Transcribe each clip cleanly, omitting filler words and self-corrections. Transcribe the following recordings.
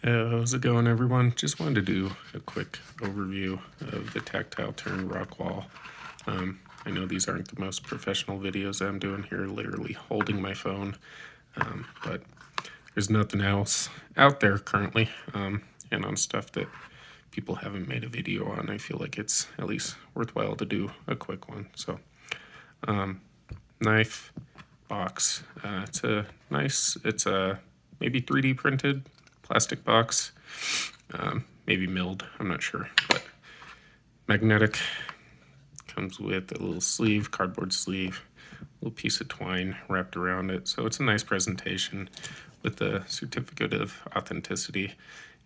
How's it going, everyone? Just wanted to do a quick overview of the Tactile Turn Rockwall. I know these aren't the most professional videos I'm doing here, literally holding my phone, but there's nothing else out there currently, and on stuff that people haven't made a video on, I feel like it's at least worthwhile to do a quick one. So, knife, box. It's a maybe 3D printed plastic box, maybe milled, I'm not sure, but magnetic. Comes with a little sleeve, cardboard sleeve, a little piece of twine wrapped around it. So it's a nice presentation with the certificate of authenticity.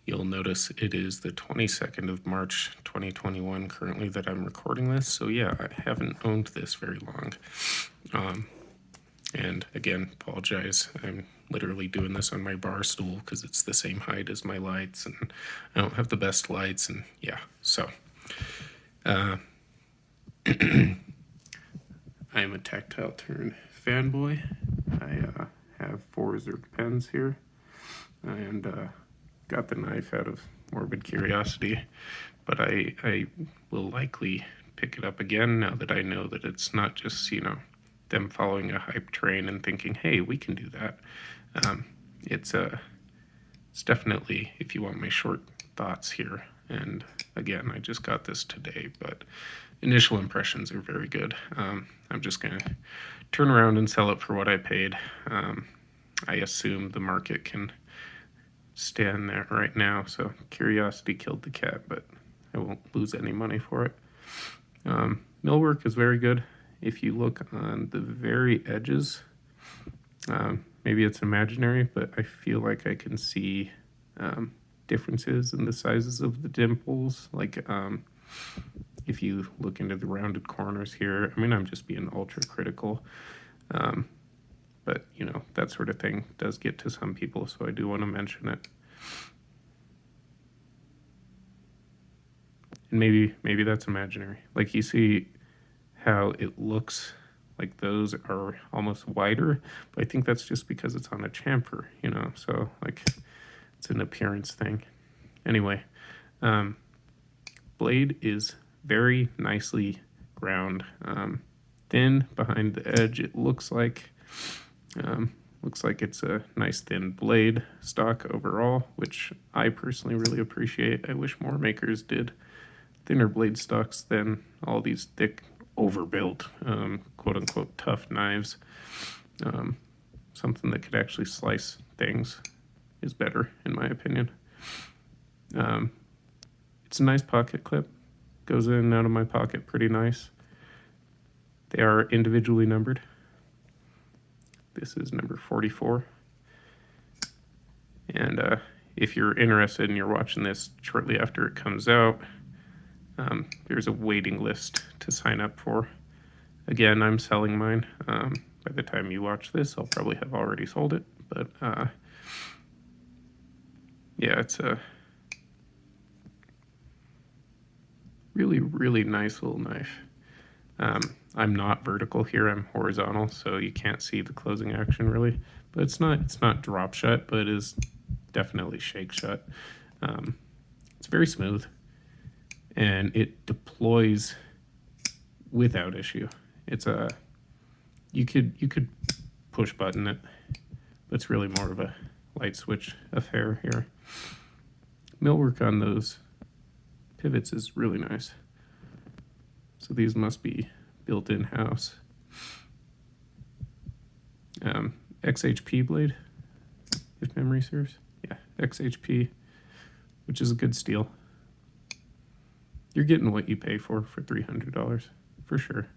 You'll notice it is the 22nd of March 2021 currently that I'm recording this. So yeah, I haven't owned this very long. And again, apologize. I'm literally doing this on my bar stool because it's the same height as my lights, and I don't have the best lights. And yeah, so I am a Tactile Turn fanboy. I have 4 Zerk pens here, and got the knife out of morbid curiosity, but I will likely pick it up again now that I know that it's not just, them following a hype train and thinking, hey, we can do that. It's definitely, if you want my short thoughts here, and again, I just got this today, but initial impressions are very good. I'm just going to turn around and sell it for what I paid. I assume the market can stand there right now, so curiosity killed the cat, but I won't lose any money for it. Millwork is very good. If you look on the very edges, maybe it's imaginary, but I feel like I can see differences in the sizes of the dimples. Like if you look into the rounded corners here, I mean, I'm just being ultra critical, but that sort of thing does get to some people, so I do want to mention it. And maybe that's imaginary. Like, you see how it looks like those are almost wider, but I think that's just because it's on a chamfer, so like it's an appearance thing. Anyway, blade is very nicely ground, thin behind the edge. It looks like it's a nice thin blade stock overall, which I personally really appreciate. I wish more makers did thinner blade stocks than all these thick, overbuilt, quote unquote, tough knives. Something that could actually slice things is better, in my opinion. It's a nice pocket clip. Goes in and out of my pocket pretty nice. They are individually numbered. This is number 44. And if you're interested and you're watching this shortly after it comes out, there's a waiting list to sign up for. Again, I'm selling mine. By the time you watch this, I'll probably have already sold it. But yeah, it's a really, really nice little knife. I'm not vertical here, I'm horizontal, so you can't see the closing action really. But it's not drop shut, but it is definitely shake shut. It's very smooth, and it deploys without issue. It's you could push button it, but it's really more of a light switch affair here. Millwork on those pivots is really nice. So these must be built in-house. XHP blade, if memory serves. Yeah, XHP, which is a good steal. You're getting what you pay for $300, for sure.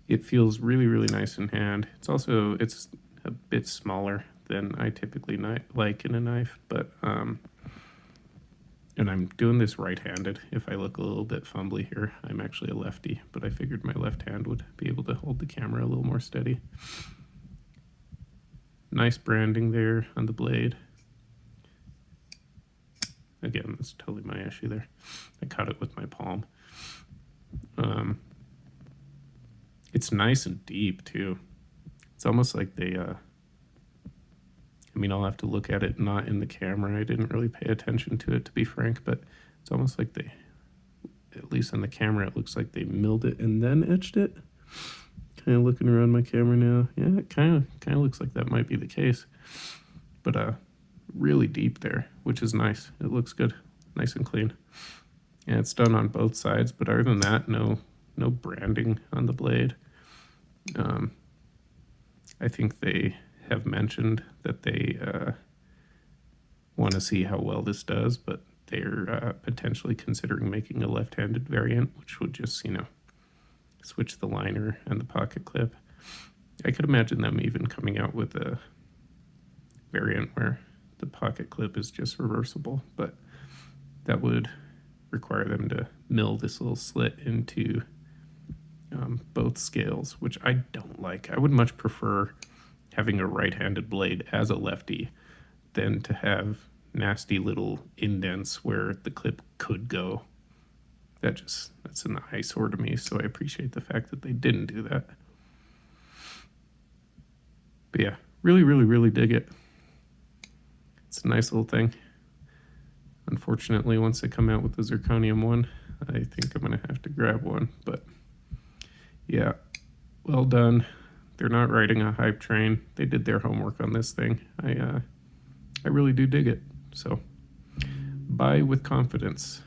It feels really, really nice in hand. It's a bit smaller than I typically like in a knife, but and I'm doing this right-handed. If I look a little bit fumbly here, I'm actually a lefty, but I figured my left hand would be able to hold the camera a little more steady. Nice branding there on the blade. Again, that's totally my issue there. I caught it with my palm. It's nice and deep too. It's almost like they I mean, I'll have to look at it not in the camera. I didn't really pay attention to it, to be frank, but it's almost like they, at least on the camera, it looks like they milled it and then etched it. Kind of looking around my camera now. Yeah, it kind of looks like that might be the case. But really deep there, which is nice. It looks good, nice and clean. And it's done on both sides, but other than that, no branding on the blade. I think they have mentioned that they want to see how well this does, but they're potentially considering making a left-handed variant, which would just, switch the liner and the pocket clip. I could imagine them even coming out with a variant where the pocket clip is just reversible, but that would require them to mill this little slit into both scales, which I don't like. I would much prefer having a right-handed blade as a lefty than to have nasty little indents where the clip could go. That's an eyesore to me, so I appreciate the fact that they didn't do that. But yeah, really, really, really dig it. It's a nice little thing. Unfortunately, once they come out with the zirconium one, I think I'm going to have to grab one. But yeah, well done. They're not riding a hype train. They did their homework on this thing. I really do dig it. So buy with confidence.